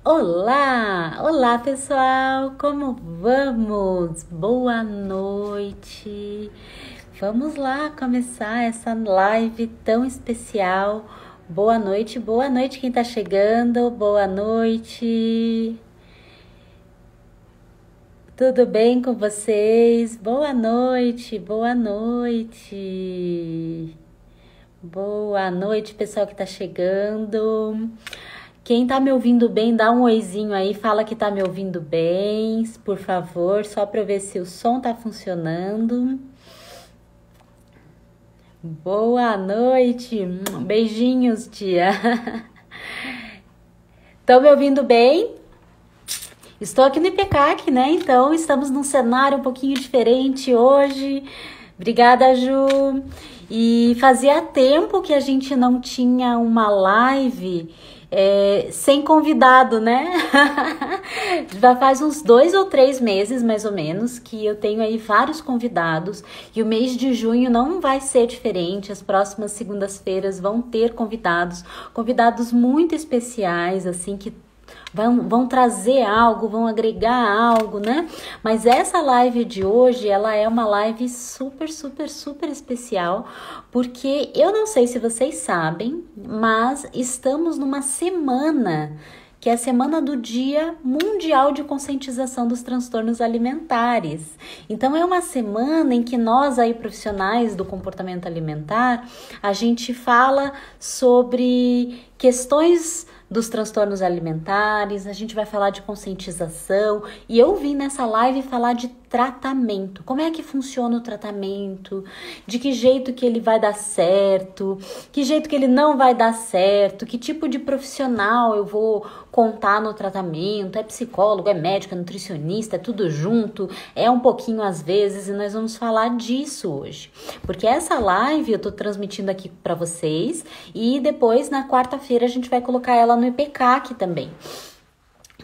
Olá! Olá, pessoal! Como vamos? Boa noite! Vamos lá começar essa live tão especial. Boa noite quem tá chegando. Boa noite! Tudo bem com vocês? Boa noite, boa noite! Boa noite, pessoal que tá chegando. Quem tá me ouvindo bem, dá um oizinho aí, fala que tá me ouvindo bem, por favor, só para eu ver se o som tá funcionando. Boa noite, beijinhos, tia. Estão me ouvindo bem? Estou aqui no IPCAC, né? Então estamos num cenário um pouquinho diferente hoje. Obrigada, Ju. E fazia tempo que a gente não tinha uma live sem convidado, né? Já faz uns 2 ou 3 meses, mais ou menos, que eu tenho aí vários convidados. E o mês de junho não vai ser diferente. As próximas segundas-feiras vão ter convidados muito especiais, assim, que vão trazer algo, vão agregar algo, né? Mas essa live de hoje, ela é uma live super, super, super especial, porque eu não sei se vocês sabem, mas estamos numa semana, que é a semana do Dia Mundial de Conscientização dos Transtornos Alimentares. Então, é uma semana em que nós aí, profissionais do comportamento alimentar, a gente fala sobre questões dos transtornos alimentares, a gente vai falar de conscientização, e eu vim nessa live falar de tratamento. Como é que funciona o tratamento? De que jeito que ele vai dar certo? Que jeito que ele não vai dar certo? Que tipo de profissional eu vou contar no tratamento? É psicólogo, é médico, é nutricionista, é tudo junto, é um pouquinho às vezes, e nós vamos falar disso hoje. Porque essa live eu tô transmitindo aqui para vocês, e depois na quarta-feira a gente vai colocar ela no IPCAC também.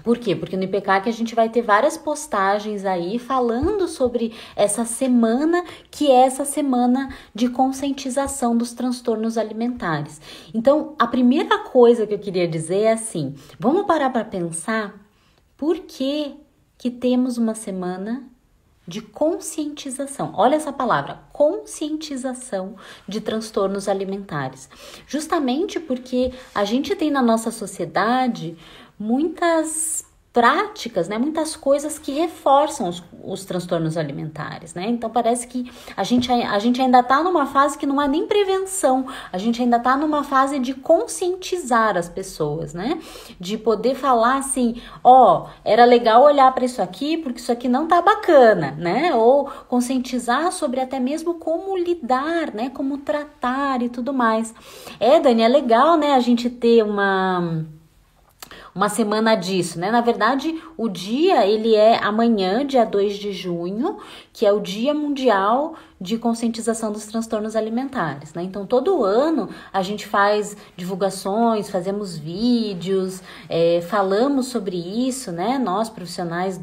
Por quê? Porque no IPCAC a gente vai ter várias postagens aí falando sobre essa semana, que é essa semana de conscientização dos transtornos alimentares. Então, a primeira coisa que eu queria dizer é assim, vamos parar para pensar por que temos uma semana de conscientização. Olha essa palavra, conscientização de transtornos alimentares. Justamente porque a gente tem na nossa sociedade muitas práticas, né, muitas coisas que reforçam os transtornos alimentares, né? Então parece que a gente ainda está numa fase que não é nem prevenção, a gente ainda está numa fase de conscientizar as pessoas, né? De poder falar assim, era legal olhar para isso aqui porque isso aqui não tá bacana, né? Ou conscientizar sobre até mesmo como lidar, né? Como tratar e tudo mais. Dani, é legal, né? A gente ter uma semana disso, né? Na verdade, o dia, ele é amanhã, dia 2 de junho, que é o Dia Mundial de Conscientização dos Transtornos Alimentares, né? Então, todo ano a gente faz divulgações, fazemos vídeos, falamos sobre isso, né? Nós, profissionais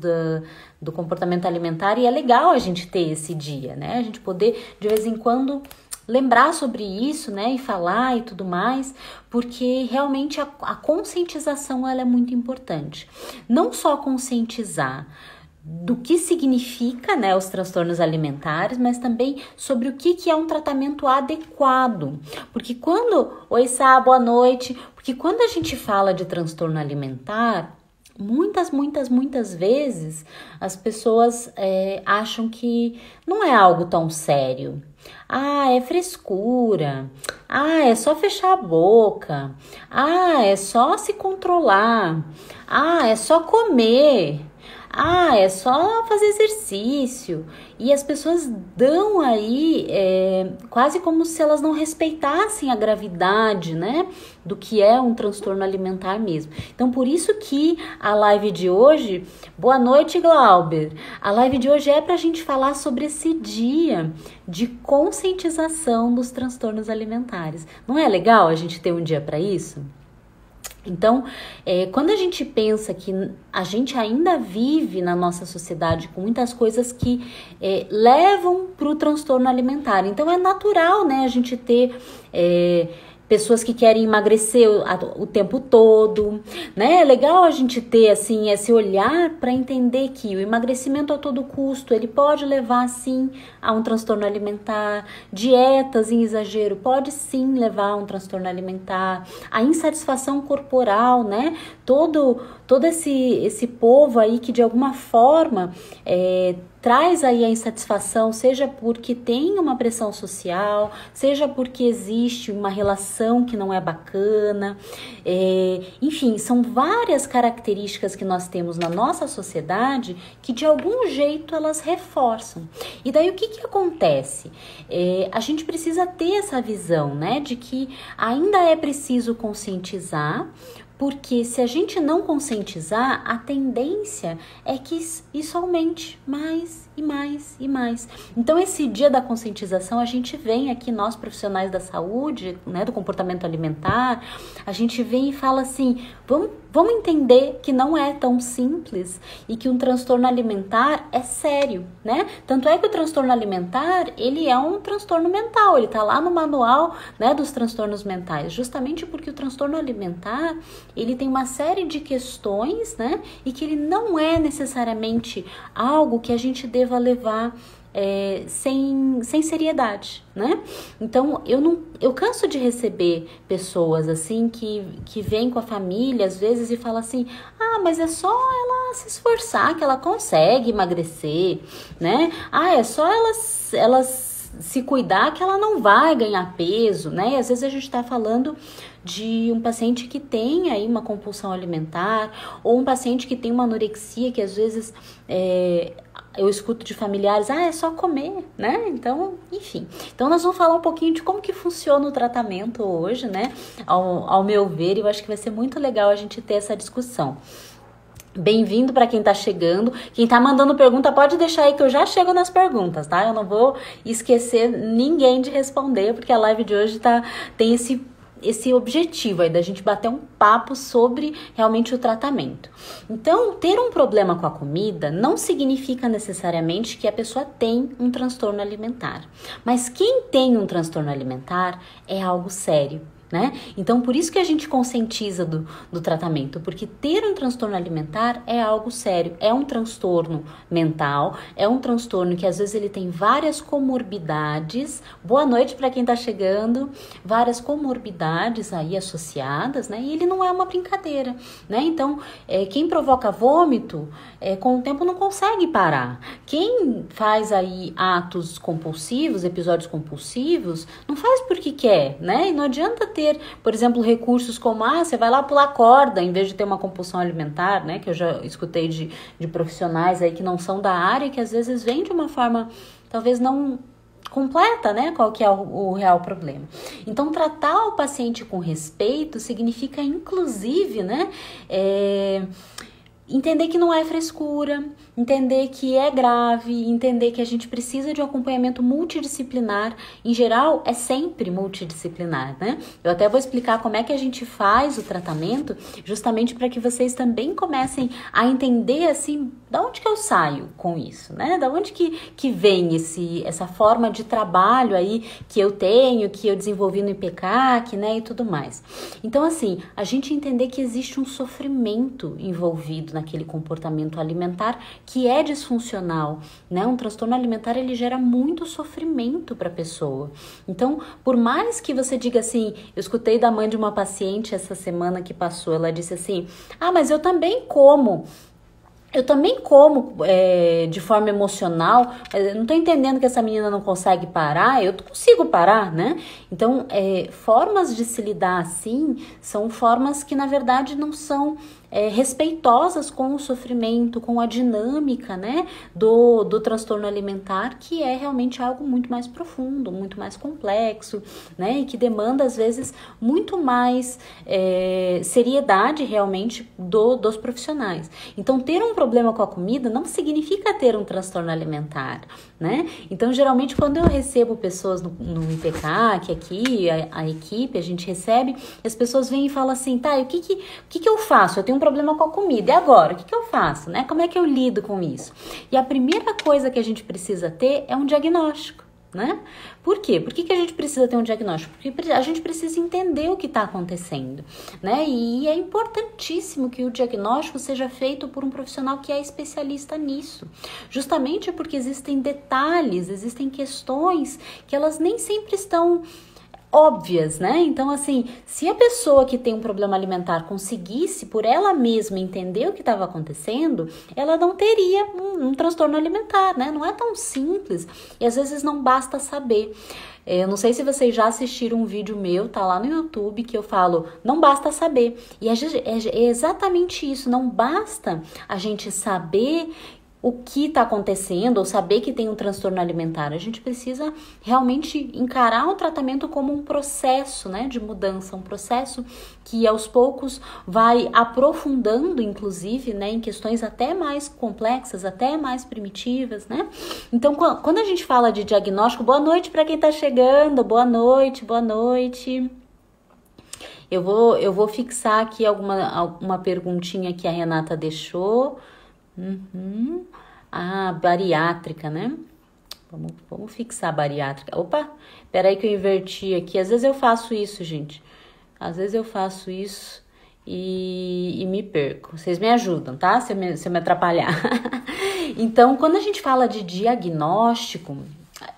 do comportamento alimentar, e é legal a gente ter esse dia, né? A gente poder, de vez em quando, lembrar sobre isso, né, e falar e tudo mais, porque realmente a conscientização, ela é muito importante. Não só conscientizar do que significa, né, os transtornos alimentares, mas também sobre o que é um tratamento adequado. Porque Oi, Sá, boa noite. Porque quando a gente fala de transtorno alimentar, muitas vezes as pessoas acham que não é algo tão sério. É frescura. É só fechar a boca. É só se controlar. É só comer. É só fazer exercício. E as pessoas dão aí quase como se elas não respeitassem a gravidade, né, do que é um transtorno alimentar mesmo. Então, por isso que a live de hoje... Boa noite, Glauber. A live de hoje é para a gente falar sobre esse dia de conscientização dos transtornos alimentares. Não é legal a gente ter um dia para isso? Então, quando a gente pensa que a gente ainda vive na nossa sociedade com muitas coisas que levam para o transtorno alimentar, então é natural, né, a gente ter pessoas que querem emagrecer o tempo todo, né? É legal a gente ter, assim, esse olhar para entender que o emagrecimento a todo custo, ele pode levar, sim, a um transtorno alimentar. Dietas em exagero pode, sim, levar a um transtorno alimentar. A insatisfação corporal, né? Todo esse povo aí que, de alguma forma, traz aí a insatisfação, seja porque tem uma pressão social, seja porque existe uma relação que não é bacana, enfim, são várias características que nós temos na nossa sociedade que de algum jeito elas reforçam. E daí o que acontece? A gente precisa ter essa visão, né, de que ainda é preciso conscientizar, porque se a gente não conscientizar, a tendência é que isso aumente mais e mais e mais. Então, esse dia da conscientização, a gente vem aqui, nós profissionais da saúde, né, do comportamento alimentar, a gente vem e fala assim, vamos entender que não é tão simples e que um transtorno alimentar é sério, né? Tanto é que o transtorno alimentar, ele é um transtorno mental, ele tá lá no manual, né, dos transtornos mentais, justamente porque o transtorno alimentar, ele tem uma série de questões, né, e que ele não é necessariamente algo que a gente deva levar sem seriedade, né? Então, eu canso de receber pessoas assim que vêm com a família às vezes e falam assim, mas é só ela se esforçar que ela consegue emagrecer, né? É só ela se cuidar que ela não vai ganhar peso, né? E às vezes a gente tá falando de um paciente que tem aí uma compulsão alimentar, ou um paciente que tem uma anorexia, que às vezes eu escuto de familiares, é só comer, né? Então, enfim. Então, nós vamos falar um pouquinho de como que funciona o tratamento hoje, né? Ao meu ver, eu acho que vai ser muito legal a gente ter essa discussão. Bem-vindo para quem tá chegando. Quem tá mandando pergunta, pode deixar aí que eu já chego nas perguntas, tá? Eu não vou esquecer ninguém de responder, porque a live de hoje tem esse objetivo aí da gente bater um papo sobre realmente o tratamento. Então, ter um problema com a comida não significa necessariamente que a pessoa tem um transtorno alimentar. Mas quem tem um transtorno alimentar é algo sério, né? Então, por isso que a gente conscientiza do tratamento, porque ter um transtorno alimentar é algo sério, é um transtorno mental, é um transtorno que às vezes ele tem várias comorbidades. Boa noite para quem tá chegando, várias comorbidades aí associadas, né? E ele não é uma brincadeira, né? Então, quem provoca vômito, com o tempo não consegue parar. Quem faz aí atos compulsivos, episódios compulsivos, não faz porque quer, né? E não adianta ter, por exemplo, recursos como, você vai lá pular corda, em vez de ter uma compulsão alimentar, né? Que eu já escutei de profissionais aí que não são da área, que às vezes vêm de uma forma, talvez não completa, né? Qual que é o real problema. Então, tratar o paciente com respeito significa, inclusive, né? Entender que não é frescura, entender que é grave, entender que a gente precisa de um acompanhamento multidisciplinar. Em geral, é sempre multidisciplinar, né? Eu até vou explicar como é que a gente faz o tratamento, justamente para que vocês também comecem a entender, assim, da onde que eu saio com isso, né? Da onde que vem essa forma de trabalho aí que eu tenho, que eu desenvolvi no IPCAC, né? E tudo mais. Então, assim, a gente entender que existe um sofrimento envolvido naquele comportamento alimentar que é disfuncional, né? Um transtorno alimentar, ele gera muito sofrimento para a pessoa. Então, por mais que você diga assim, eu escutei da mãe de uma paciente essa semana que passou, ela disse assim, mas eu também como de forma emocional, eu não tô entendendo que essa menina não consegue parar, eu consigo parar, né? Então, formas de se lidar assim, são formas que na verdade não são respeitosas com o sofrimento, com a dinâmica, né, do transtorno alimentar, que é realmente algo muito mais profundo, muito mais complexo, né, e que demanda às vezes muito mais seriedade realmente dos profissionais. Então, ter um problema com a comida não significa ter um transtorno alimentar, né? Então, geralmente, quando eu recebo pessoas no IPCAC, aqui, a equipe, a gente recebe, as pessoas vêm e falam assim, tá, e o que eu faço? Eu tenho um problema com a comida, e agora? O que eu faço, né? Como é que eu lido com isso? E a primeira coisa que a gente precisa ter é um diagnóstico, né? Por quê? Por que a gente precisa ter um diagnóstico? Porque a gente precisa entender o que está acontecendo, né? E é importantíssimo que o diagnóstico seja feito por um profissional que é especialista nisso, justamente porque existem detalhes, existem questões que elas nem sempre estão óbvias, né? Então, assim, se a pessoa que tem um problema alimentar conseguisse por ela mesma entender o que estava acontecendo, ela não teria um transtorno alimentar, né? Não é tão simples e às vezes não basta saber. Eu não sei se vocês já assistiram um vídeo meu, tá lá no YouTube, que eu falo, não basta saber. E é exatamente isso, não basta a gente saber o que está acontecendo ou saber que tem um transtorno alimentar. A gente precisa realmente encarar o tratamento como um processo, né, de mudança, um processo que aos poucos vai aprofundando, inclusive, né, em questões até mais complexas, até mais primitivas, né? Então, quando a gente fala de diagnóstico, boa noite para quem está chegando, boa noite, boa noite. Eu vou fixar aqui uma perguntinha que a Renata deixou. Bariátrica, né? Vamos fixar a bariátrica. Opa, peraí que eu inverti aqui. Às vezes eu faço isso, gente. Às vezes eu faço isso e me perco. Vocês me ajudam, tá? Se eu me atrapalhar. Então, quando a gente fala de diagnóstico,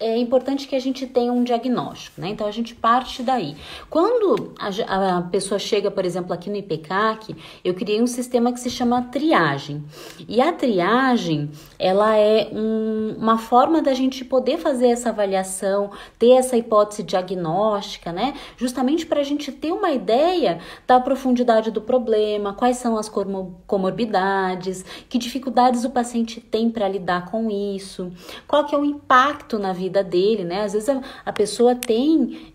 é importante que a gente tenha um diagnóstico, né? Então, a gente parte daí. Quando a pessoa chega, por exemplo, aqui no IPCAC, eu criei um sistema que se chama triagem. E a triagem, ela é uma forma da gente poder fazer essa avaliação, ter essa hipótese diagnóstica, né? Justamente para a gente ter uma ideia da profundidade do problema, quais são as comorbidades, que dificuldades o paciente tem para lidar com isso, qual que é o impacto na vida dele, né? Às vezes a pessoa tem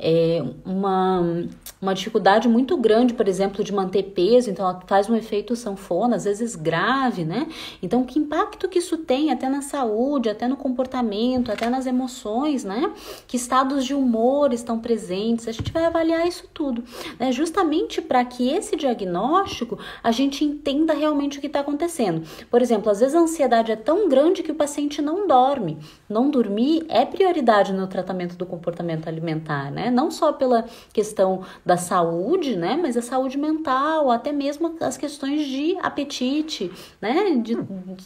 uma dificuldade muito grande, por exemplo, de manter peso, então ela faz um efeito sanfona, às vezes grave, né? Então, que impacto que isso tem até na saúde, até no comportamento, até nas emoções, né? Que estados de humor estão presentes, a gente vai avaliar isso tudo, né? Justamente para que esse diagnóstico a gente entenda realmente o que está acontecendo. Por exemplo, às vezes a ansiedade é tão grande que o paciente não dorme. Não dormir é prioridade no tratamento do comportamento alimentar, né? Não só pela questão da saúde, né? Mas a saúde mental, até mesmo as questões de apetite, né?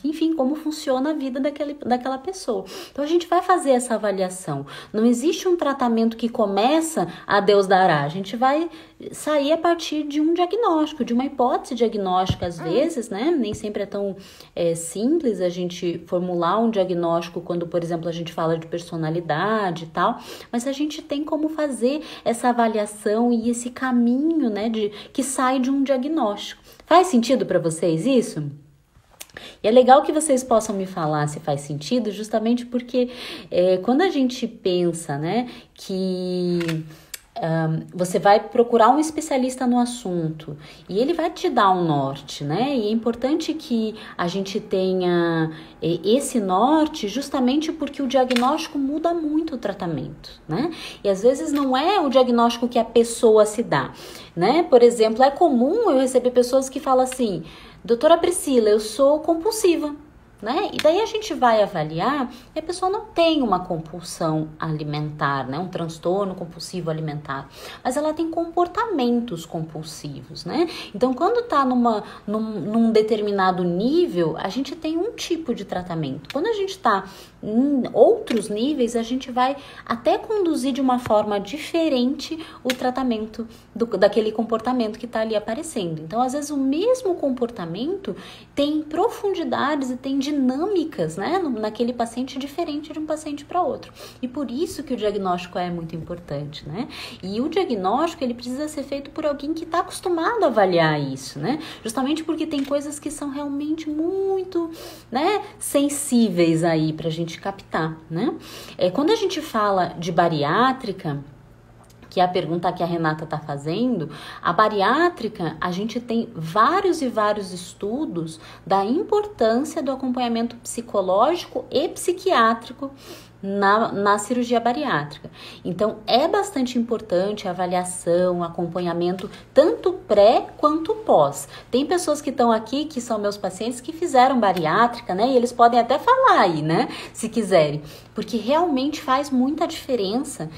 Enfim, como funciona a vida daquela pessoa. Então, a gente vai fazer essa avaliação. Não existe um tratamento que começa a Deus dará. A gente vai sair a partir de um diagnóstico, de uma hipótese diagnóstica, às vezes, né? Nem sempre é tão simples a gente formular um diagnóstico quando, por exemplo, a gente fala de personalidade e tal, mas a gente tem como fazer essa avaliação e esse caminho, né, que sai de um diagnóstico. Faz sentido para vocês isso? E é legal que vocês possam me falar se faz sentido, justamente porque quando a gente pensa, né, que você vai procurar um especialista no assunto e ele vai te dar um norte, né? E é importante que a gente tenha esse norte justamente porque o diagnóstico muda muito o tratamento, né? E às vezes não é o diagnóstico que a pessoa se dá, né? Por exemplo, é comum eu receber pessoas que falam assim, doutora Priscila, eu sou compulsiva, né? E daí a gente vai avaliar e a pessoa não tem uma compulsão alimentar, né? Um transtorno compulsivo alimentar, mas ela tem comportamentos compulsivos, né? Então, quando tá num determinado nível, a gente tem um tipo de tratamento. Quando a gente tá em outros níveis, a gente vai até conduzir de uma forma diferente o tratamento daquele comportamento que tá ali aparecendo. Então, às vezes, o mesmo comportamento tem profundidades e tem dinâmicas, né, naquele paciente diferente de um paciente para outro. E por isso que o diagnóstico é muito importante, né? E o diagnóstico, ele precisa ser feito por alguém que está acostumado a avaliar isso, né? Justamente porque tem coisas que são realmente muito, né, sensíveis aí para a gente captar, né? Quando a gente fala de bariátrica, que é a pergunta que a Renata está fazendo, a bariátrica, a gente tem vários e vários estudos da importância do acompanhamento psicológico e psiquiátrico na cirurgia bariátrica. Então, é bastante importante a avaliação, acompanhamento, tanto pré quanto pós. Tem pessoas que estão aqui, que são meus pacientes, que fizeram bariátrica, né? E eles podem até falar aí, né? Se quiserem. Porque realmente faz muita diferença,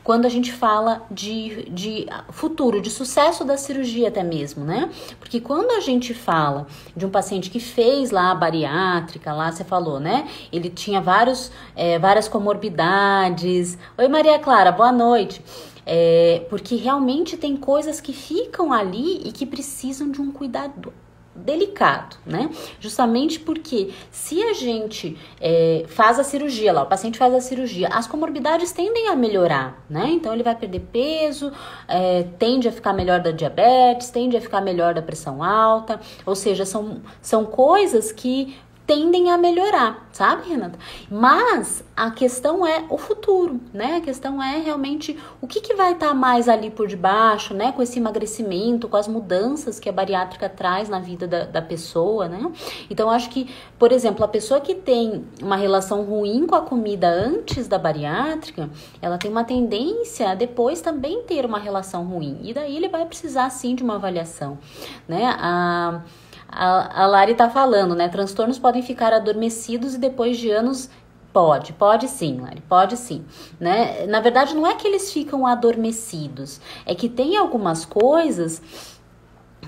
quando a gente fala de futuro, de sucesso da cirurgia até mesmo, né? Porque quando a gente fala de um paciente que fez lá a bariátrica, lá você falou, né? Ele tinha várias comorbidades. Oi, Maria Clara, boa noite. Porque realmente tem coisas que ficam ali e que precisam de um cuidado delicado, né? Justamente porque se a gente faz a cirurgia lá, o paciente faz a cirurgia, as comorbidades tendem a melhorar, né? Então ele vai perder peso, tende a ficar melhor da diabetes, tende a ficar melhor da pressão alta, ou seja, são coisas que tendem a melhorar, sabe, Renata? Mas a questão é o futuro, né? A questão é realmente o que vai estar mais ali por debaixo, né? Com esse emagrecimento, com as mudanças que a bariátrica traz na vida da pessoa, né? Então, acho que, por exemplo, a pessoa que tem uma relação ruim com a comida antes da bariátrica, ela tem uma tendência a depois também ter uma relação ruim. E daí ele vai precisar, sim, de uma avaliação, né? A Lari tá falando, né? Transtornos podem ficar adormecidos e depois de anos... Pode sim, Lari, pode sim, né? Na verdade, não é que eles ficam adormecidos, é que tem algumas coisas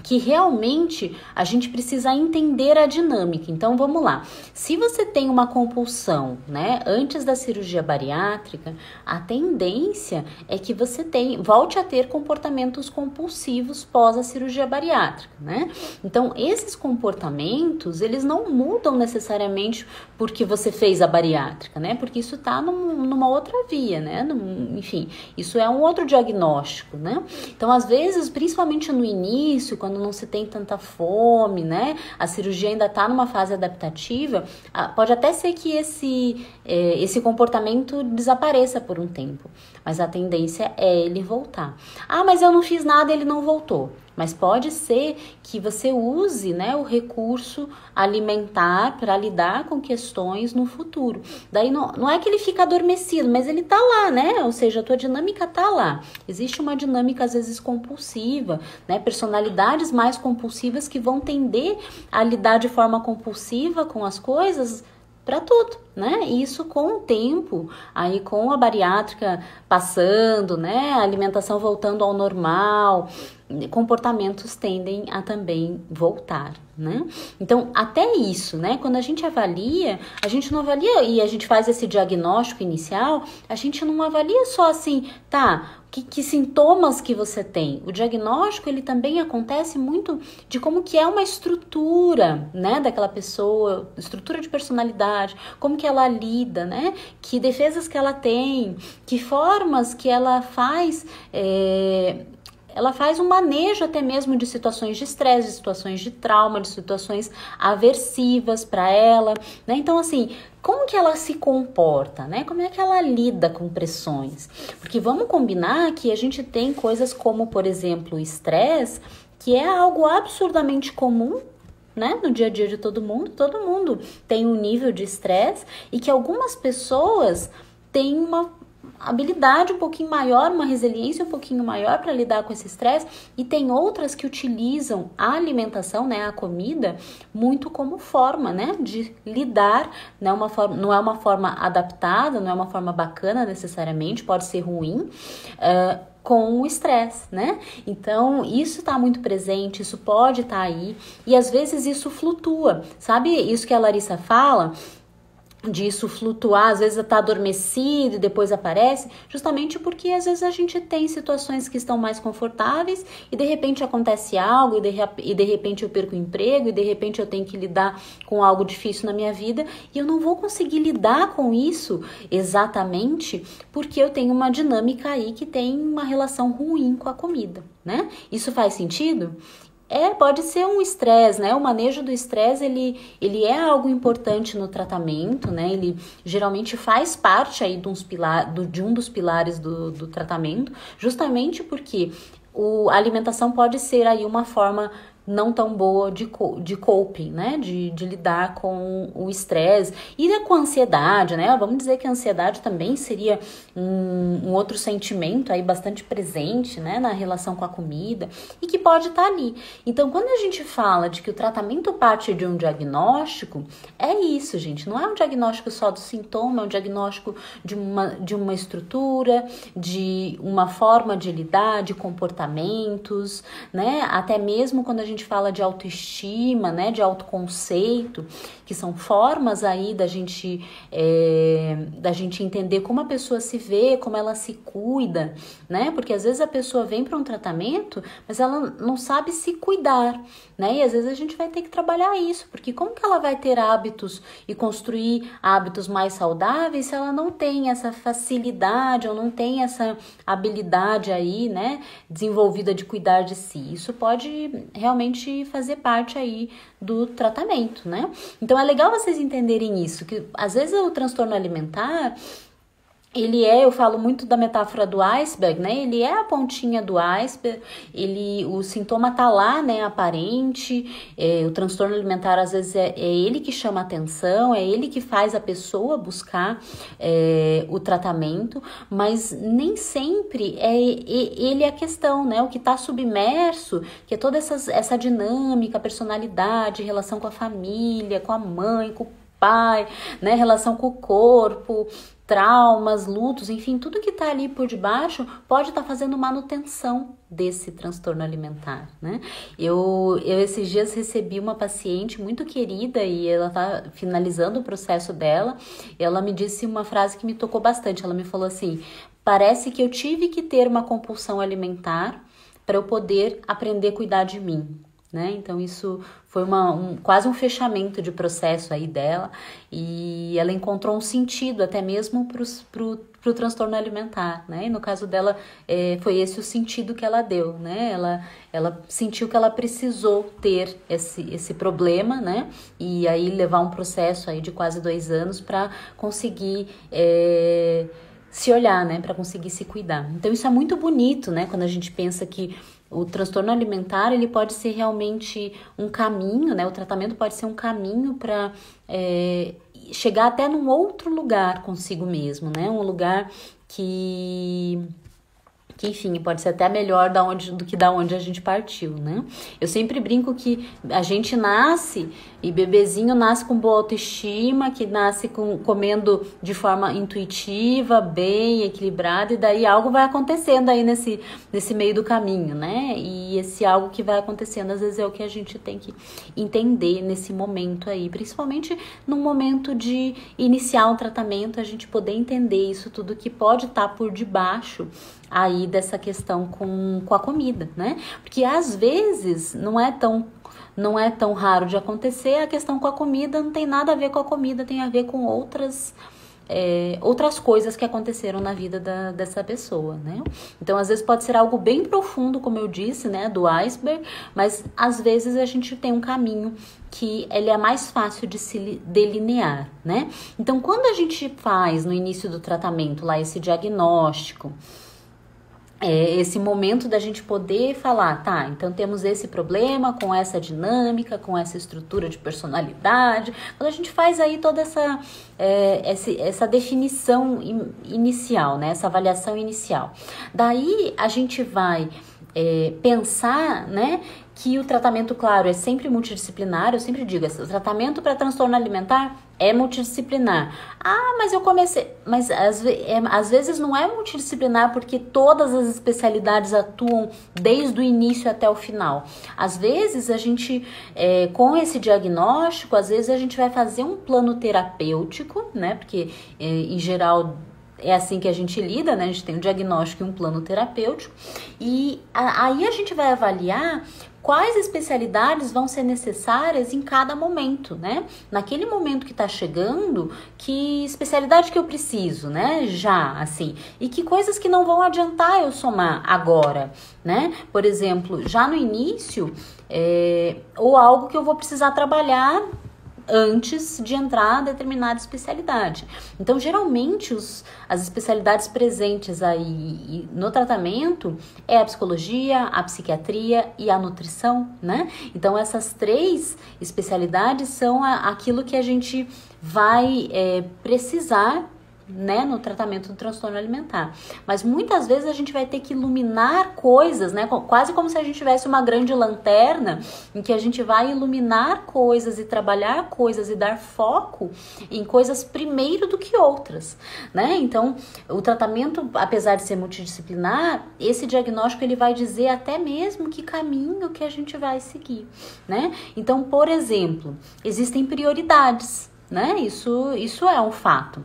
que realmente a gente precisa entender a dinâmica. Então, vamos lá. Se você tem uma compulsão, né, antes da cirurgia bariátrica, a tendência é que você volte a ter comportamentos compulsivos pós a cirurgia bariátrica, né? Então, esses comportamentos, eles não mudam necessariamente porque você fez a bariátrica, né? Porque isso tá numa outra via, né? Enfim, isso é um outro diagnóstico, né? Então, às vezes, principalmente no início, quando não se tem tanta fome, né? A cirurgia ainda está numa fase adaptativa, pode até ser que esse comportamento desapareça por um tempo, mas a tendência é ele voltar. Ah, mas eu não fiz nada, ele não voltou. Mas pode ser que você use, né, o recurso alimentar para lidar com questões no futuro. Daí não é que ele fica adormecido, mas ele tá lá, né? Ou seja, a tua dinâmica tá lá. Existe uma dinâmica às vezes compulsiva, né? Personalidades mais compulsivas que vão tender a lidar de forma compulsiva com as coisas para tudo, né? Isso com o tempo, aí com a bariátrica passando, né? A alimentação voltando ao normal, comportamentos tendem a também voltar, né? Então, até isso, né? Quando a gente avalia, a gente não avalia e a gente faz esse diagnóstico inicial, a gente não avalia só assim, tá, que sintomas que você tem. O diagnóstico, ele também acontece muito de como que é uma estrutura, né, daquela pessoa, estrutura de personalidade, como que ela lida, né, que defesas que ela tem, que formas que ela faz um manejo até mesmo de situações de estresse, de situações de trauma, de situações aversivas para ela, né? Então, assim, como que ela se comporta, né? Como é que ela lida com pressões? Porque vamos combinar que a gente tem coisas como, por exemplo, o estresse, que é algo absurdamente comum, né? No dia a dia de todo mundo tem um nível de estresse e que algumas pessoas têm uma habilidade um pouquinho maior, uma resiliência um pouquinho maior para lidar com esse estresse, e tem outras que utilizam a alimentação, né, a comida, muito como forma, né, de lidar, né, não é uma forma adaptada, não é uma forma bacana necessariamente, pode ser ruim, com o estresse, né? Então, isso tá muito presente, isso pode estar aí, e às vezes isso flutua, sabe isso que a Larissa fala? Disso flutuar, às vezes tá adormecido e depois aparece, justamente porque às vezes a gente tem situações que estão mais confortáveis e de repente acontece algo e de repente eu perco o emprego e de repente eu tenho que lidar com algo difícil na minha vida e eu não vou conseguir lidar com isso exatamente porque eu tenho uma dinâmica aí que tem uma relação ruim com a comida, né? Isso faz sentido? Pode ser um estresse, né? O manejo do estresse, ele é algo importante no tratamento, né? Ele geralmente faz parte aí de um dos pilares do tratamento, justamente porque a alimentação pode ser aí uma forma não tão boa de coping, né? De lidar com o estresse e com a ansiedade, né? Vamos dizer que a ansiedade também seria um outro sentimento aí bastante presente, né? Na relação com a comida e que pode estar ali. Então, quando a gente fala de que o tratamento parte de um diagnóstico, é isso, gente. Não é um diagnóstico só do sintoma, é um diagnóstico de uma estrutura, de uma forma de lidar, de comportamentos, né? Até mesmo quando a gente fala de autoestima, né? De autoconceito, que são formas aí da gente entender como a pessoa se vê, como ela se cuida, né? Porque às vezes a pessoa vem para um tratamento, mas ela não sabe se cuidar, né? E às vezes a gente vai ter que trabalhar isso, porque como que ela vai ter hábitos e construir hábitos mais saudáveis se ela não tem essa facilidade ou não tem essa habilidade aí, né, desenvolvida de cuidar de si? Isso pode realmente fazer parte aí do tratamento, né? Então é legal vocês entenderem isso, que às vezes o transtorno alimentar, eu falo muito da metáfora do iceberg, né? Ele é a pontinha do iceberg, o sintoma tá lá, né? Aparente, o transtorno alimentar às vezes é ele que chama atenção, é ele que faz a pessoa buscar o tratamento, mas nem sempre ele é a questão, né? O que tá submerso, que é toda essa dinâmica, personalidade, relação com a família, com a mãe, com o pai, né? Relação com o corpo, traumas, lutos, enfim, tudo que tá ali por debaixo pode estar fazendo manutenção desse transtorno alimentar, né? Eu esses dias recebi uma paciente muito querida e ela tá finalizando o processo dela, e ela me disse uma frase que me tocou bastante. Ela me falou assim: parece que eu tive que ter uma compulsão alimentar para eu poder aprender a cuidar de mim, né? Então isso foi quase um fechamento de processo aí dela, e ela encontrou um sentido até mesmo pro transtorno alimentar, né? E no caso dela foi esse o sentido que ela deu, né? Ela sentiu que ela precisou ter esse problema, né? E aí levar um processo aí de quase 2 anos para conseguir se olhar, né? Para conseguir se cuidar. Então isso é muito bonito, né? Quando a gente pensa que o transtorno alimentar, ele pode ser realmente um caminho, né? O tratamento pode ser um caminho para chegar até num outro lugar consigo mesmo, né? Um lugar que enfim, pode ser até melhor do que da onde a gente partiu, né? Eu sempre brinco que a gente nasce, e bebezinho nasce com boa autoestima, que nasce comendo de forma intuitiva, bem equilibrada, e daí algo vai acontecendo aí nesse meio do caminho, né? E esse algo que vai acontecendo, às vezes, é o que a gente tem que entender nesse momento aí, principalmente no momento de iniciar um tratamento, a gente poder entender isso tudo que pode estar por debaixo aí dessa questão com a comida, né? Porque às vezes não é tão raro de acontecer, a questão com a comida não tem nada a ver com a comida, tem a ver com outras coisas que aconteceram na vida dessa pessoa, né? Então, às vezes pode ser algo bem profundo, como eu disse, né, do iceberg, mas às vezes a gente tem um caminho que ele é mais fácil de se delinear, né? Então, quando a gente faz no início do tratamento lá esse diagnóstico, esse momento da gente poder falar, tá, então temos esse problema com essa dinâmica, com essa estrutura de personalidade. Quando a gente faz aí toda essa definição inicial, né, essa avaliação inicial, daí a gente vai pensar, né, que o tratamento, claro, é sempre multidisciplinar. Eu sempre digo, o tratamento para transtorno alimentar é multidisciplinar. Ah, mas eu comecei... Mas às vezes não é multidisciplinar porque todas as especialidades atuam desde o início até o final. Às vezes a gente, com esse diagnóstico, às vezes a gente vai fazer um plano terapêutico, né? Porque, em geral, é assim que a gente lida, né? A gente tem um diagnóstico e um plano terapêutico. E aí a gente vai avaliar quais especialidades vão ser necessárias em cada momento, né? Naquele momento que tá chegando, que especialidade que eu preciso, né? Já, assim. E que coisas que não vão adiantar eu somar agora, né? Por exemplo, já no início, ou algo que eu vou precisar trabalhar antes de entrar em determinada especialidade. Então, geralmente, as especialidades presentes aí no tratamento é a psicologia, a psiquiatria e a nutrição, né? Então, essas 3 especialidades são aquilo que a gente vai precisar, né, no tratamento do transtorno alimentar. Mas muitas vezes a gente vai ter que iluminar coisas, né, quase como se a gente tivesse uma grande lanterna em que a gente vai iluminar coisas e trabalhar coisas e dar foco em coisas primeiro do que outras, né? Então, o tratamento, apesar de ser multidisciplinar, esse diagnóstico ele vai dizer até mesmo que caminho que a gente vai seguir, né? Então, por exemplo, existem prioridades, né? Isso é um fato.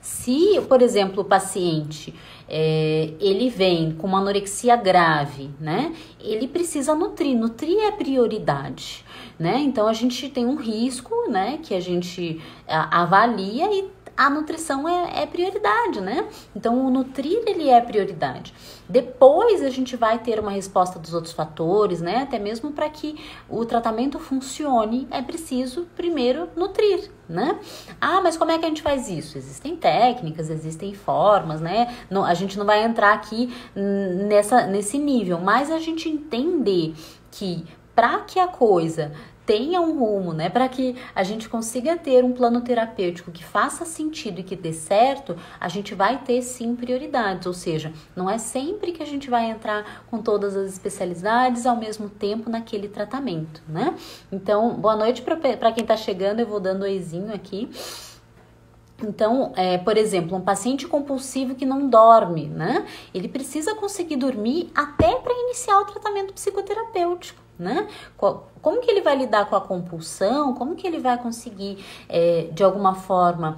Se, por exemplo, o paciente ele vem com uma anorexia grave, né? Ele precisa nutrir. Nutrir é prioridade, né? Então, a gente tem um risco, né? Que a gente avalia e a nutrição é prioridade, né? Então, o nutrir, ele é prioridade. Depois, a gente vai ter uma resposta dos outros fatores, né? Até mesmo para que o tratamento funcione, é preciso primeiro nutrir, né? Ah, mas como é que a gente faz isso? Existem técnicas, existem formas, né? Não, a gente não vai entrar aqui nesse nível, mas a gente entender que para que a coisa tenha um rumo, né, para que a gente consiga ter um plano terapêutico que faça sentido e que dê certo, a gente vai ter sim prioridades, ou seja, não é sempre que a gente vai entrar com todas as especialidades ao mesmo tempo naquele tratamento, né? Então, boa noite para quem está chegando, eu vou dando oizinho aqui. Então, por exemplo, um paciente compulsivo que não dorme, né? Ele precisa conseguir dormir até para iniciar o tratamento psicoterapêutico, né? Como que ele vai lidar com a compulsão? Como que ele vai conseguir, de alguma forma,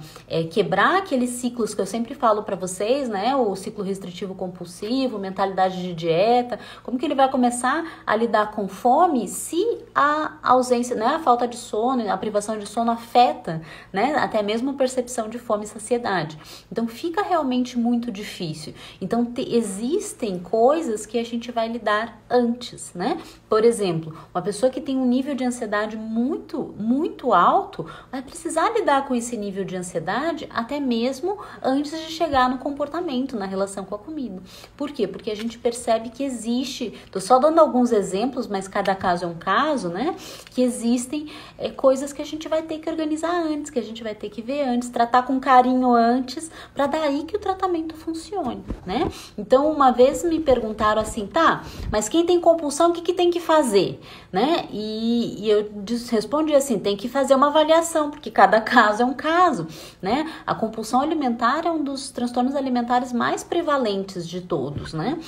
quebrar aqueles ciclos que eu sempre falo para vocês, né? O ciclo restritivo compulsivo, mentalidade de dieta. Como que ele vai começar a lidar com fome se a ausência, né? A falta de sono, a privação de sono afeta, né? Até mesmo a percepção de fome e saciedade. Então, fica realmente muito difícil. Então, existem coisas que a gente vai lidar antes, né? Por exemplo, uma pessoa que tem um nível de ansiedade muito, muito alto, vai precisar lidar com esse nível de ansiedade até mesmo antes de chegar no comportamento, na relação com a comida. Por quê? Porque a gente percebe que existe, tô só dando alguns exemplos, mas cada caso é um caso, né? Que existem coisas que a gente vai ter que organizar antes, que a gente vai ter que ver antes, tratar com carinho antes, para daí que o tratamento funcione, né? Então, uma vez me perguntaram assim, tá, mas quem tem compulsão, o que tem que fazer, né? E eu respondi assim, tem que fazer uma avaliação, porque cada caso é um caso, né? A compulsão alimentar é um dos transtornos alimentares mais prevalentes de todos, né?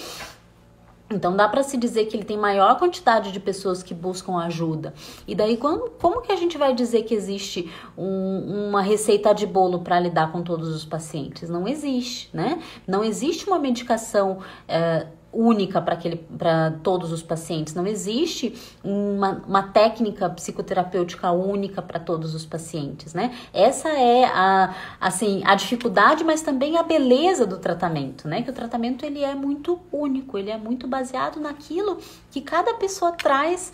Então, dá para se dizer que ele tem maior quantidade de pessoas que buscam ajuda. E daí, como que a gente vai dizer que existe uma receita de bolo para lidar com todos os pacientes? Não existe, né? Não existe uma medicação única para todos os pacientes. Não existe uma técnica psicoterapêutica única para todos os pacientes, né? Essa é a dificuldade, mas também a beleza do tratamento, né? Que o tratamento ele é muito único, ele é muito baseado naquilo que cada pessoa traz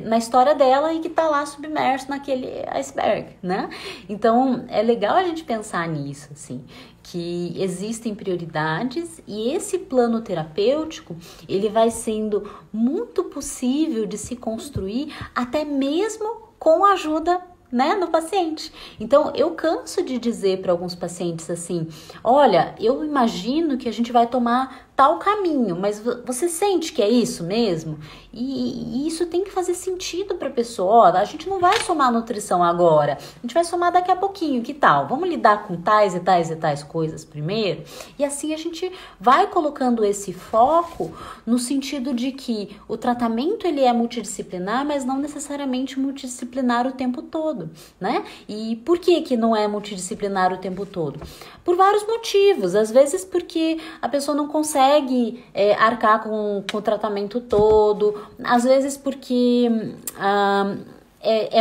na história dela e que está lá submerso naquele iceberg, né? Então, é legal a gente pensar nisso, assim, que existem prioridades e esse plano terapêutico, ele vai sendo muito possível de se construir até mesmo com a ajuda, né, no paciente. Então, eu canso de dizer para alguns pacientes assim, olha, eu imagino que a gente vai tomar tal caminho, mas você sente que é isso mesmo? E isso tem que fazer sentido para a pessoa. Ó, a gente não vai somar nutrição agora, a gente vai somar daqui a pouquinho, que tal? Vamos lidar com tais e tais e tais coisas primeiro? E assim a gente vai colocando esse foco no sentido de que o tratamento ele é multidisciplinar, mas não necessariamente multidisciplinar o tempo todo, né? E por que não é multidisciplinar o tempo todo? Por vários motivos, às vezes porque a pessoa não consegue arcar com o tratamento todo, às vezes porque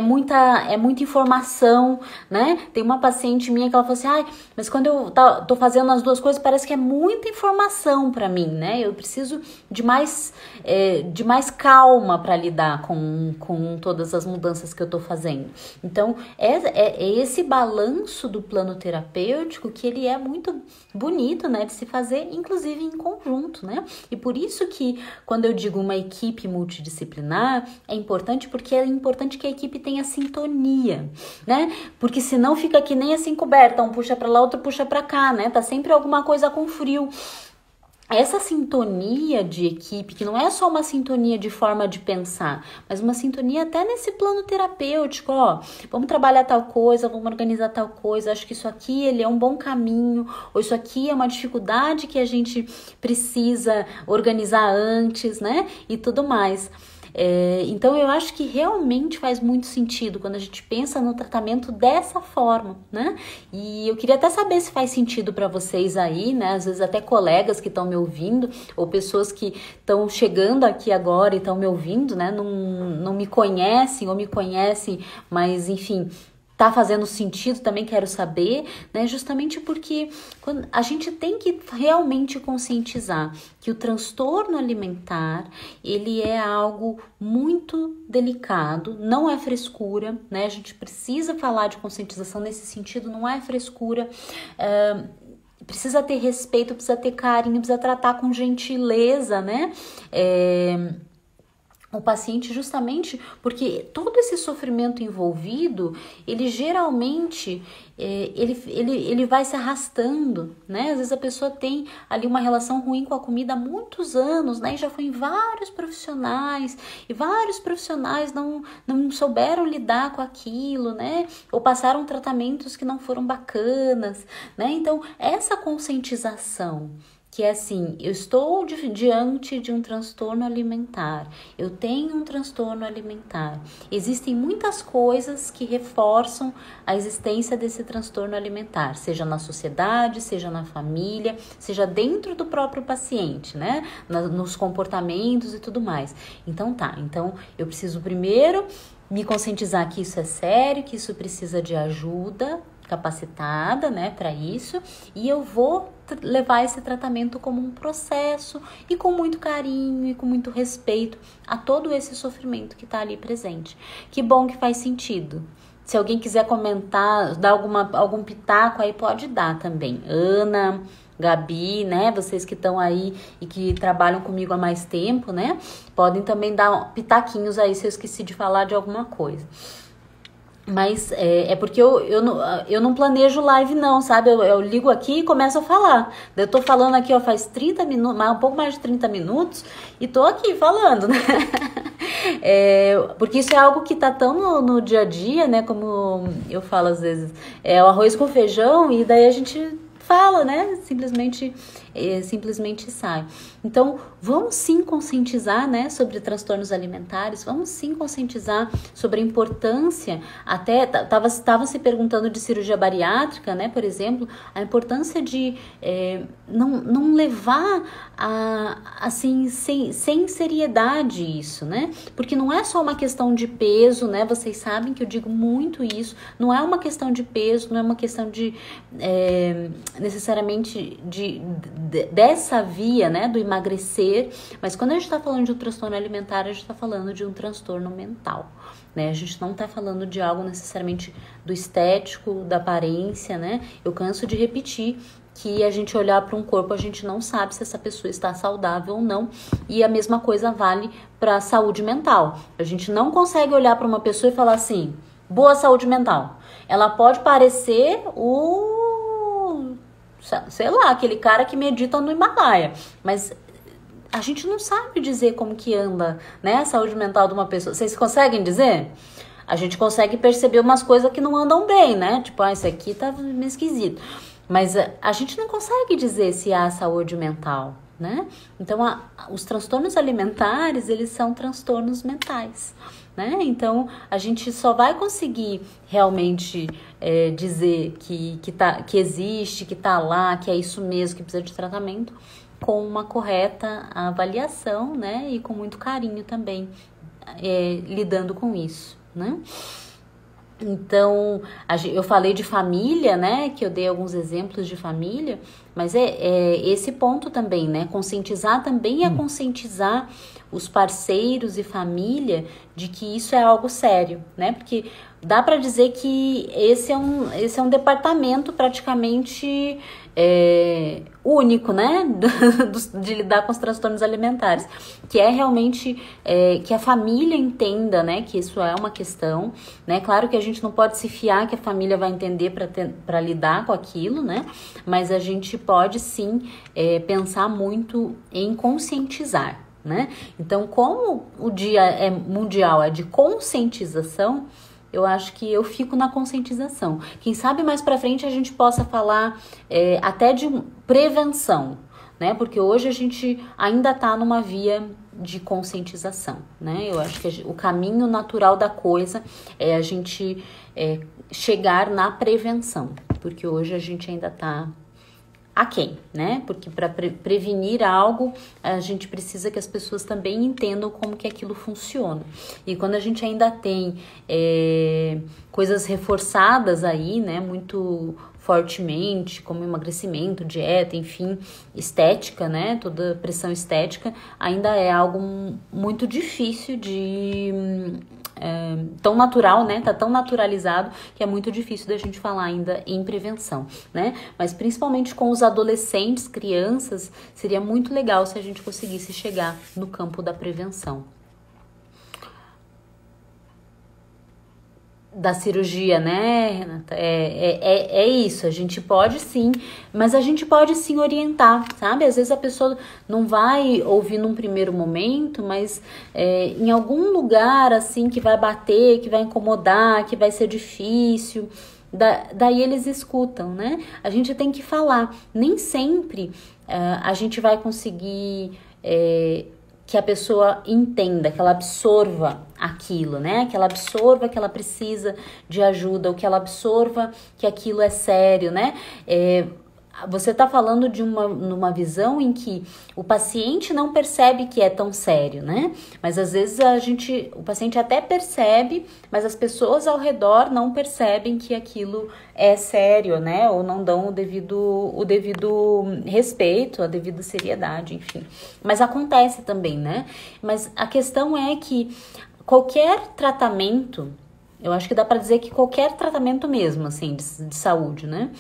muita informação, né? Tem uma paciente minha que ela falou assim, ai, mas quando eu tô fazendo as duas coisas, parece que é muita informação para mim, né? Eu preciso de mais calma para lidar com todas as mudanças que eu tô fazendo. Então, é esse balanço do plano terapêutico que ele é muito bonito, né? De se fazer, inclusive em conjunto, né? E por isso que, quando eu digo uma equipe multidisciplinar, é importante porque é importante que a equipe tenha sintonia, né? Porque senão fica que nem assim coberta, um puxa para lá, outro puxa para cá, né? Tá sempre alguma coisa com frio. Essa sintonia de equipe, que não é só uma sintonia de forma de pensar, mas uma sintonia até nesse plano terapêutico, ó, vamos trabalhar tal coisa, vamos organizar tal coisa, acho que isso aqui ele é um bom caminho, ou isso aqui é uma dificuldade que a gente precisa organizar antes, né? E tudo mais. Então eu acho que realmente faz muito sentido quando a gente pensa no tratamento dessa forma, né? E eu queria até saber se faz sentido para vocês aí, né? Às vezes até colegas que estão me ouvindo ou pessoas que estão chegando aqui agora e estão me ouvindo, né? Não me conhecem ou me conhecem, mas enfim, tá fazendo sentido, também quero saber, né? Justamente porque a gente tem que realmente conscientizar que o transtorno alimentar, ele é algo muito delicado, não é frescura, né? A gente precisa falar de conscientização nesse sentido, não é frescura, precisa ter respeito, precisa ter carinho, precisa tratar com gentileza, né? O paciente, justamente porque todo esse sofrimento envolvido, ele geralmente ele vai se arrastando, né? Às vezes a pessoa tem ali uma relação ruim com a comida há muitos anos, né? E já foi em vários profissionais, e vários profissionais não souberam lidar com aquilo, né? Ou passaram tratamentos que não foram bacanas, né? Então, essa conscientização, que é assim, eu estou diante de um transtorno alimentar, eu tenho um transtorno alimentar. Existem muitas coisas que reforçam a existência desse transtorno alimentar, seja na sociedade, seja na família, seja dentro do próprio paciente, né? Nos comportamentos e tudo mais. Então eu preciso primeiro me conscientizar que isso é sério, que isso precisa de ajuda capacitada, né, para isso, e eu vou levar esse tratamento como um processo e com muito carinho e com muito respeito a todo esse sofrimento que está ali presente. Que bom que faz sentido. Se alguém quiser comentar, dar algum pitaco aí, pode dar também. Ana, Gabi, né, vocês que estão aí e que trabalham comigo há mais tempo, né, podem também dar pitaquinhos aí se eu esqueci de falar de alguma coisa. Mas é porque eu não planejo live não, sabe? Eu ligo aqui e começo a falar. Eu tô falando aqui, ó, faz 30 minutos, um pouco mais de 30 minutos e tô aqui falando, né? Porque isso é algo que tá tão no dia a dia, né? Como eu falo às vezes, é o arroz com feijão e daí a gente fala, né? Simplesmente sai. Então, vamos sim conscientizar, né, sobre transtornos alimentares, vamos sim conscientizar sobre a importância, até tava se perguntando de cirurgia bariátrica, né, por exemplo, a importância de não levar assim, sem seriedade isso, né, porque não é só uma questão de peso, né, vocês sabem que eu digo muito isso, não é uma questão de peso, não é uma questão de necessariamente dessa via, né, do emagrecer, mas quando a gente está falando de um transtorno alimentar, a gente está falando de um transtorno mental, né, a gente não está falando de algo necessariamente do estético, da aparência, né, eu canso de repetir que a gente olhar para um corpo, a gente não sabe se essa pessoa está saudável ou não, e a mesma coisa vale para a saúde mental, a gente não consegue olhar para uma pessoa e falar assim, boa saúde mental, ela pode parecer sei lá, aquele cara que medita no Himalaia, mas a gente não sabe dizer como que anda, né, a saúde mental de uma pessoa. Vocês conseguem dizer? A gente consegue perceber umas coisas que não andam bem, né, tipo, isso aqui tá meio esquisito, mas a gente não consegue dizer se há saúde mental, né, então os transtornos alimentares, eles são transtornos mentais, né? Então, a gente só vai conseguir realmente dizer que existe, que tá lá, que é isso mesmo, que precisa de tratamento, com uma correta avaliação, né? E com muito carinho também, lidando com isso. né? Então, eu falei de família, né? Que eu dei alguns exemplos de família, mas é esse ponto também, né? Conscientizar também é conscientizar os parceiros e família de que isso é algo sério, né? Porque dá para dizer que esse é um departamento praticamente único, né? De lidar com os transtornos alimentares, que é realmente que a família entenda, né? Que isso é uma questão, né? Claro que a gente não pode se fiar que a família vai entender para lidar com aquilo, né? Mas a gente pode sim pensar muito em conscientizar, né? Então, como o dia mundial é de conscientização, eu acho que eu fico na conscientização. Quem sabe mais pra frente a gente possa falar até de prevenção, né? Porque hoje a gente ainda tá numa via de conscientização, né? Eu acho que o caminho natural da coisa é a gente chegar na prevenção, porque hoje a gente ainda tá aquém, né? Porque para prevenir algo, a gente precisa que as pessoas também entendam como que aquilo funciona. E quando a gente ainda tem coisas reforçadas aí, né? Muito fortemente, como emagrecimento, dieta, enfim, estética, né? Toda pressão estética, ainda é algo muito difícil de... tão natural, né? Tá tão naturalizado que é muito difícil da gente falar ainda em prevenção, né? Mas principalmente com os adolescentes, crianças, seria muito legal se a gente conseguisse chegar no campo da prevenção. Da cirurgia, né, Renata? É isso, a gente pode sim, mas a gente pode sim orientar, sabe? Às vezes a pessoa não vai ouvir num primeiro momento, mas em algum lugar, assim, que vai bater, que vai incomodar, que vai ser difícil, daí eles escutam, né? A gente tem que falar, nem sempre a gente vai conseguir... que a pessoa entenda, que ela absorva aquilo, né? Que ela absorva que ela precisa de ajuda, ou que ela absorva que aquilo é sério, né? Você está falando de numa visão em que o paciente não percebe que é tão sério, né? Mas às vezes o paciente até percebe, mas as pessoas ao redor não percebem que aquilo é sério, né? Ou não dão o devido respeito, a devida seriedade, enfim. Mas acontece também, né? Mas a questão é que qualquer tratamento, eu acho que dá para dizer que qualquer tratamento mesmo, assim, de saúde, né?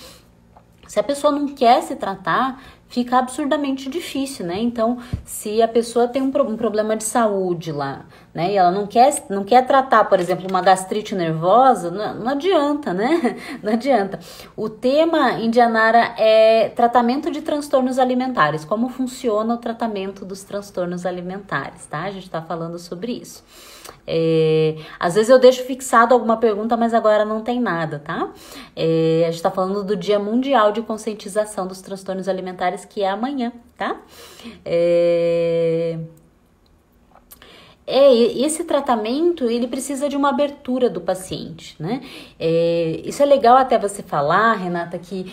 Se a pessoa não quer se tratar, fica absurdamente difícil, né? Então, se a pessoa tem um problema de saúde lá, né? E ela não quer tratar, por exemplo, uma gastrite nervosa, não adianta, né? Não adianta. O tema, Indianara, é tratamento de transtornos alimentares. Como funciona o tratamento dos transtornos alimentares, tá? A gente tá falando sobre isso. Às vezes eu deixo fixado alguma pergunta, mas agora não tem nada, tá? A gente tá falando do Dia Mundial de Conscientização dos Transtornos Alimentares, que é amanhã, tá? Esse tratamento, ele precisa de uma abertura do paciente, né? Isso é legal até você falar, Renata, que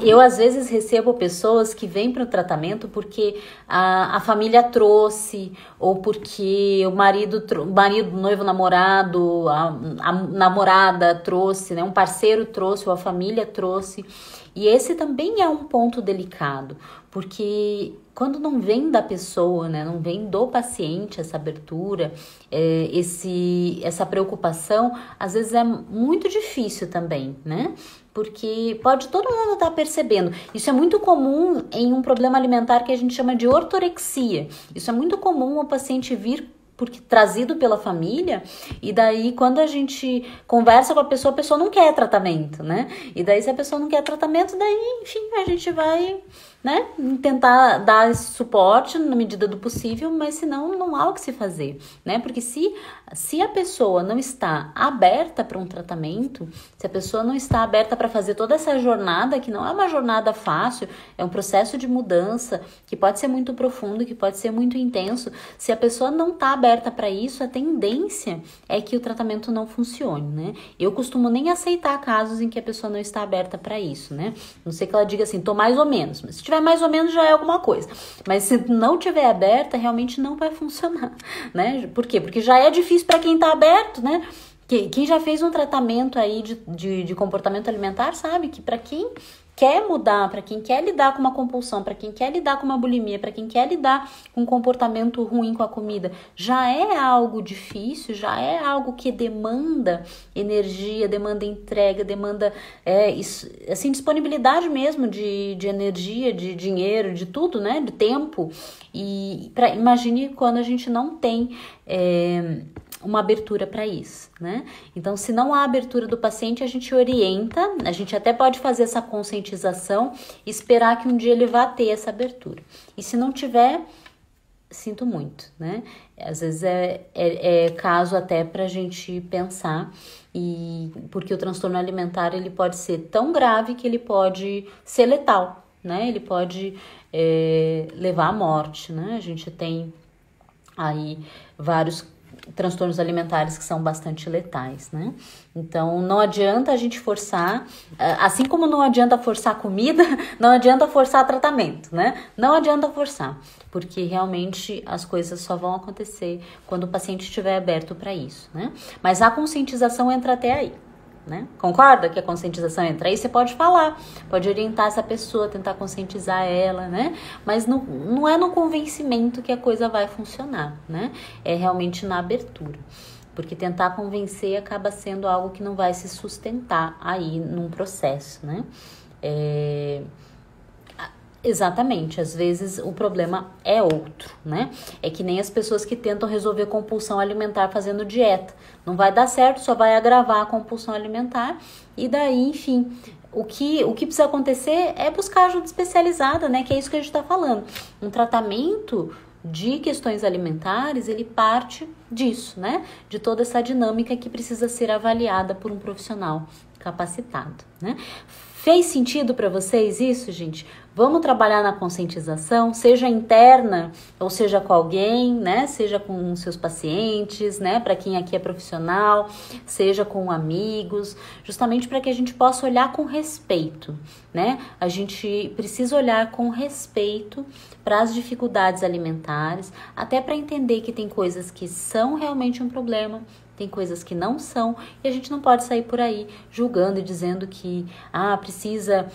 eu às vezes recebo pessoas que vêm para o tratamento porque a família trouxe, ou porque o marido, noivo, namorado, a namorada trouxe, né? Um parceiro trouxe, ou a família trouxe. E esse também é um ponto delicado, porque quando não vem da pessoa, né, não vem do paciente essa abertura, essa preocupação, às vezes é muito difícil também, né? Porque pode todo mundo estar percebendo. Isso é muito comum em um problema alimentar que a gente chama de ortorexia. Isso é muito comum o paciente vir trazido pela família, e daí quando a gente conversa com a pessoa não quer tratamento, né? E daí se a pessoa não quer tratamento, daí, enfim, a gente vai, né, tentar dar esse suporte na medida do possível, mas senão não há o que se fazer, né? Porque se a pessoa não está aberta para um tratamento, se a pessoa não está aberta para fazer toda essa jornada, que não é uma jornada fácil, é um processo de mudança que pode ser muito profundo, que pode ser muito intenso, se a pessoa não está aberta para isso, a tendência é que o tratamento não funcione, né? Eu costumo nem aceitar casos em que a pessoa não está aberta para isso, né? Não sei que ela diga assim, tô mais ou menos, mas se tiver mais ou menos já é alguma coisa. Mas se não tiver aberta, realmente não vai funcionar, né? Por quê? Porque já é difícil para quem tá aberto, né? Quem já fez um tratamento aí de comportamento alimentar sabe que para quem quer mudar, para quem quer lidar com uma compulsão, para quem quer lidar com uma bulimia, para quem quer lidar com um comportamento ruim com a comida, já é algo difícil, já é algo que demanda energia, demanda entrega, demanda assim, disponibilidade mesmo de energia, de dinheiro, de tudo, né? De tempo. E imagine quando a gente não tem uma abertura para isso, né? Então, se não há abertura do paciente, a gente orienta, a gente até pode fazer essa conscientização e esperar que um dia ele vá ter essa abertura. E se não tiver, sinto muito, né? Às vezes é caso até para a gente pensar, porque o transtorno alimentar ele pode ser tão grave que ele pode ser letal, né? Ele pode levar à morte, né? A gente tem aí vários transtornos alimentares que são bastante letais, né? Então, não adianta a gente forçar, assim como não adianta forçar comida, não adianta forçar tratamento, né? Não adianta forçar, porque realmente as coisas só vão acontecer quando o paciente estiver aberto para isso, né? Mas a conscientização entra até aí, né? Concorda que a conscientização entra aí? Você pode falar, pode orientar essa pessoa, tentar conscientizar ela, né? Mas não é no convencimento que a coisa vai funcionar, né? É realmente na abertura. Porque tentar convencer acaba sendo algo que não vai se sustentar aí num processo, né? Exatamente, às vezes o problema é outro, né? É que nem as pessoas que tentam resolver compulsão alimentar fazendo dieta. Não vai dar certo, só vai agravar a compulsão alimentar e daí, enfim, o que precisa acontecer é buscar ajuda especializada, né? Que é isso que a gente tá falando. Um tratamento de questões alimentares, ele parte disso, né? De toda essa dinâmica que precisa ser avaliada por um profissional capacitado, né? Fez sentido para vocês isso, gente? Vamos trabalhar na conscientização, seja interna ou seja com alguém, né? Seja com seus pacientes, né? Para quem aqui é profissional, seja com amigos, justamente para que a gente possa olhar com respeito, né? A gente precisa olhar com respeito para as dificuldades alimentares, até para entender que tem coisas que são realmente um problema, tem coisas que não são, e a gente não pode sair por aí julgando e dizendo que precisa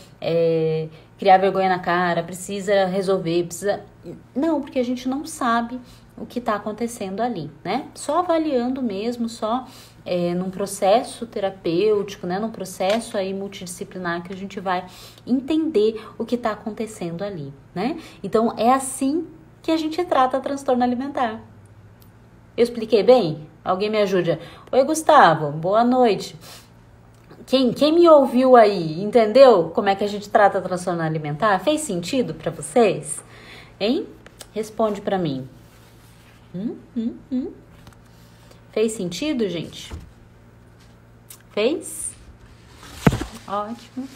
criar vergonha na cara, precisa resolver, precisa... Não, porque a gente não sabe o que está acontecendo ali, né? Só avaliando mesmo, só num processo terapêutico, né? Num processo aí multidisciplinar que a gente vai entender o que está acontecendo ali, né? Então, é assim que a gente trata transtorno alimentar. Eu expliquei bem? Alguém me ajuda? Oi, Gustavo, boa noite. Quem me ouviu aí, entendeu como é que a gente trata transtorno alimentar? Fez sentido para vocês? Hein? Responde para mim. Fez sentido, gente? Fez? Ótimo.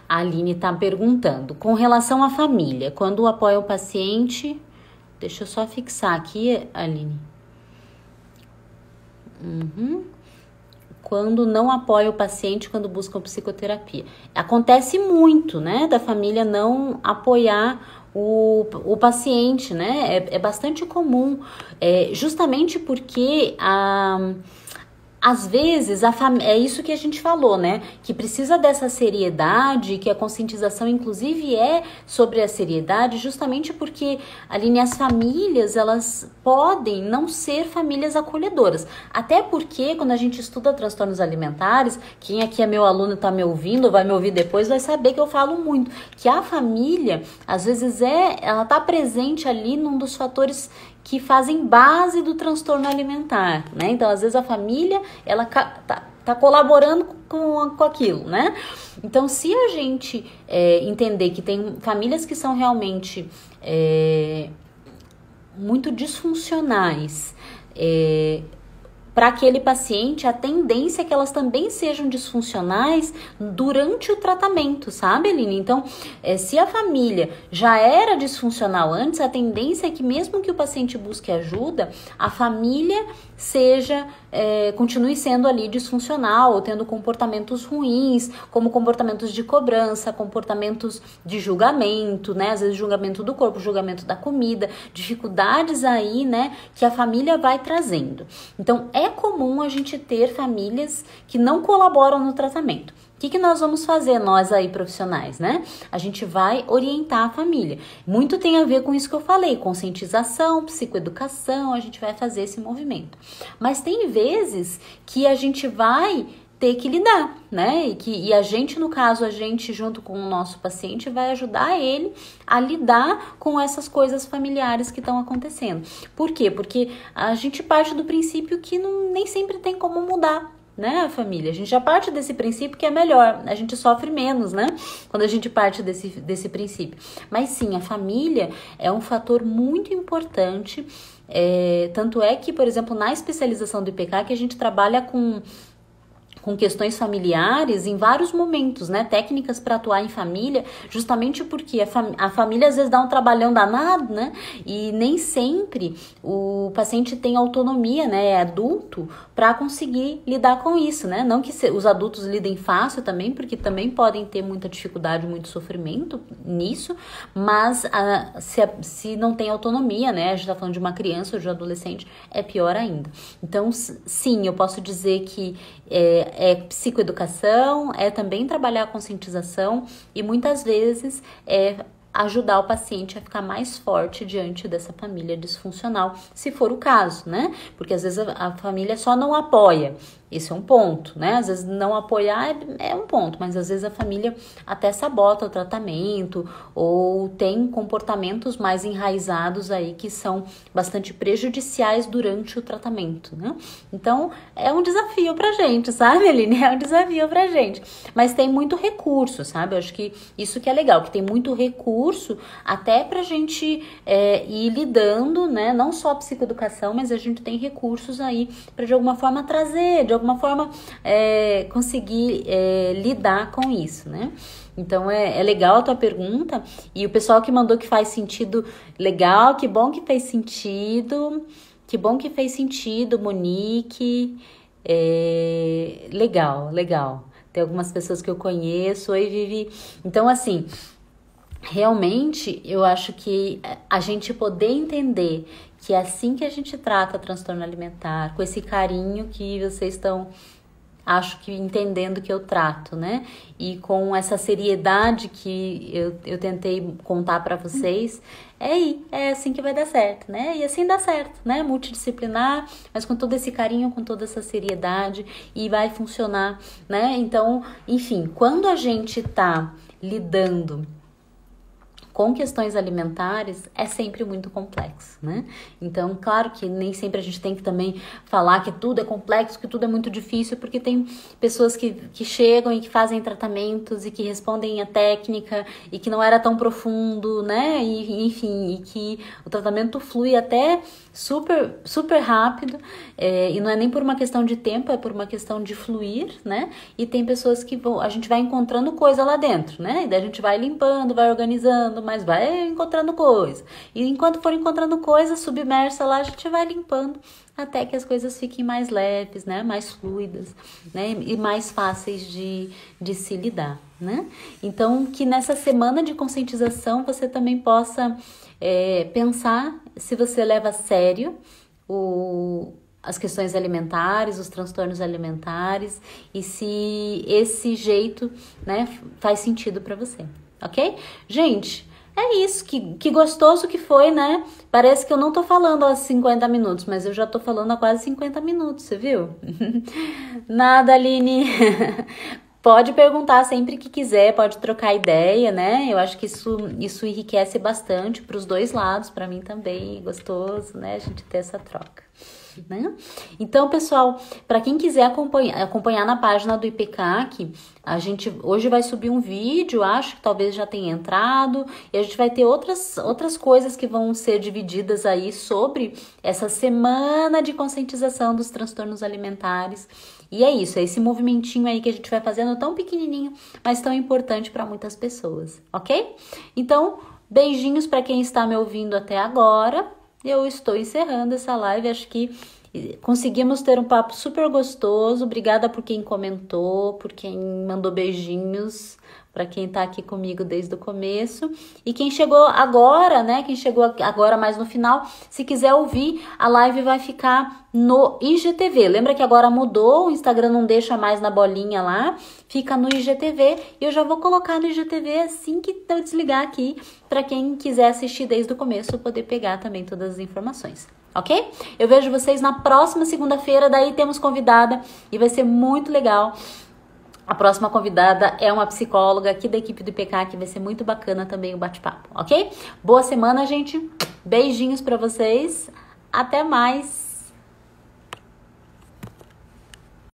A Aline tá perguntando, com relação à família, quando apoia o paciente... Deixa eu só fixar aqui, Aline. Quando não apoia o paciente quando busca psicoterapia. Acontece muito, né? Da família não apoiar o paciente, né? É bastante comum. Justamente porque às vezes, é isso que a gente falou, né? Que precisa dessa seriedade, que a conscientização, inclusive, é sobre a seriedade, justamente porque, Aline, as famílias, elas podem não ser famílias acolhedoras. Até porque, quando a gente estuda transtornos alimentares, quem aqui é meu aluno e tá me ouvindo, vai me ouvir depois, vai saber que eu falo muito. Que a família, às vezes, ela tá presente ali num dos fatores que fazem base do transtorno alimentar, né? Então, às vezes, a família, ela tá colaborando com aquilo, né? Então, se a gente entender que tem famílias que são realmente muito disfuncionais, para aquele paciente, a tendência é que elas também sejam disfuncionais durante o tratamento, sabe, Aline? Então, se a família já era disfuncional antes, a tendência é que mesmo que o paciente busque ajuda, a família continue sendo ali disfuncional, ou tendo comportamentos ruins, como comportamentos de cobrança, comportamentos de julgamento, né? Às vezes julgamento do corpo, julgamento da comida, dificuldades aí, né? Que a família vai trazendo. Então, é comum a gente ter famílias que não colaboram no tratamento. O que nós vamos fazer, nós aí profissionais, né? A gente vai orientar a família. Muito tem a ver com isso que eu falei, conscientização, psicoeducação, a gente vai fazer esse movimento. Mas tem vezes que a gente vai ter que lidar, né? E a gente, no caso, a gente junto com o nosso paciente vai ajudar ele a lidar com essas coisas familiares que estão acontecendo. Por quê? Porque a gente parte do princípio que nem sempre tem como mudar, né, a família. A gente já parte desse princípio que é melhor, a gente sofre menos, né, quando a gente parte desse princípio. Mas sim, a família é um fator muito importante, tanto é que, por exemplo, na especialização do IPK, que a gente trabalha com questões familiares em vários momentos, né? Técnicas para atuar em família, justamente porque a família às vezes dá um trabalhão danado, né? E nem sempre o paciente tem autonomia, né? É adulto para conseguir lidar com isso, né? Não que os adultos lidem fácil também, porque também podem ter muita dificuldade, muito sofrimento nisso, mas se não tem autonomia, né? A gente tá falando de uma criança ou de um adolescente, é pior ainda. Então, sim, eu posso dizer que é psicoeducação, é também trabalhar a conscientização e muitas vezes ajudar o paciente a ficar mais forte diante dessa família disfuncional, se for o caso, né? Porque às vezes a família só não apoia. Esse é um ponto, né? Às vezes não apoiar é um ponto, mas às vezes a família até sabota o tratamento ou tem comportamentos mais enraizados aí que são bastante prejudiciais durante o tratamento, né? Então, é um desafio pra gente, sabe, Aline? É um desafio pra gente. Mas tem muito recurso, sabe? Eu acho que isso que é legal, que tem muito recurso até pra gente ir lidando, né? Não só a psicoeducação, mas a gente tem recursos aí pra de alguma forma trazer, de alguma forma conseguir lidar com isso, né? Então é legal a tua pergunta, e o pessoal que mandou que faz sentido, legal, que bom que fez sentido, Monique, legal. Tem algumas pessoas que eu conheço. Oi, Vivi. Então, assim, realmente eu acho que a gente poder entender que é assim que a gente trata transtorno alimentar, com esse carinho que vocês estão, acho que entendendo que eu trato, né? E com essa seriedade que eu tentei contar para vocês, é assim que vai dar certo, né? E assim dá certo, né? Multidisciplinar, mas com todo esse carinho, com toda essa seriedade, e vai funcionar, né? Então, enfim, quando a gente tá lidando com questões alimentares, é sempre muito complexo, né? Então, claro que nem sempre a gente tem que também falar que tudo é complexo, que tudo é muito difícil, porque tem pessoas que chegam e que fazem tratamentos e que respondem a técnica e que não era tão profundo, né? E, enfim, e que o tratamento flui até super, super rápido, e não é nem por uma questão de tempo, é por uma questão de fluir, né? E tem pessoas que a gente vai encontrando coisa lá dentro, né? E daí a gente vai limpando, vai organizando, mas vai encontrando coisa. E enquanto for encontrando coisa submersa lá, a gente vai limpando até que as coisas fiquem mais leves, né? Mais fluidas, né? E mais fáceis de se lidar, né? Então, que nessa semana de conscientização você também possa pensar se você leva a sério as questões alimentares, os transtornos alimentares, e se esse jeito, né, faz sentido para você, ok? Gente, é isso, que gostoso que foi, né? Parece que eu não tô falando há 50 minutos, mas eu já tô falando há quase 50 minutos, você viu? Nada, Aline. Pode perguntar sempre que quiser, pode trocar ideia, né? Eu acho que isso enriquece bastante para os dois lados, para mim também, é gostoso, né? A gente ter essa troca. Né? Então, pessoal, para quem quiser acompanhar na página do IPCAC, a gente hoje vai subir um vídeo, acho que talvez já tenha entrado, e a gente vai ter outras coisas que vão ser divididas aí sobre essa semana de conscientização dos transtornos alimentares. E é isso, é esse movimentinho aí que a gente vai fazendo tão pequenininho, mas tão importante para muitas pessoas, ok? Então, beijinhos para quem está me ouvindo até agora. Eu estou encerrando essa live, acho que conseguimos ter um papo super gostoso. Obrigada por quem comentou, por quem mandou beijinhos, para quem tá aqui comigo desde o começo. E quem chegou agora, né, quem chegou agora mais no final, se quiser ouvir, a live vai ficar no IGTV. Lembra que agora mudou, o Instagram não deixa mais na bolinha lá, fica no IGTV. E eu já vou colocar no IGTV assim que eu desligar aqui, para quem quiser assistir desde o começo, poder pegar também todas as informações. Ok? Eu vejo vocês na próxima segunda-feira, daí temos convidada e vai ser muito legal. A próxima convidada é uma psicóloga aqui da equipe do IPCAC, que vai ser muito bacana também o bate-papo, ok? Boa semana, gente. Beijinhos pra vocês. Até mais.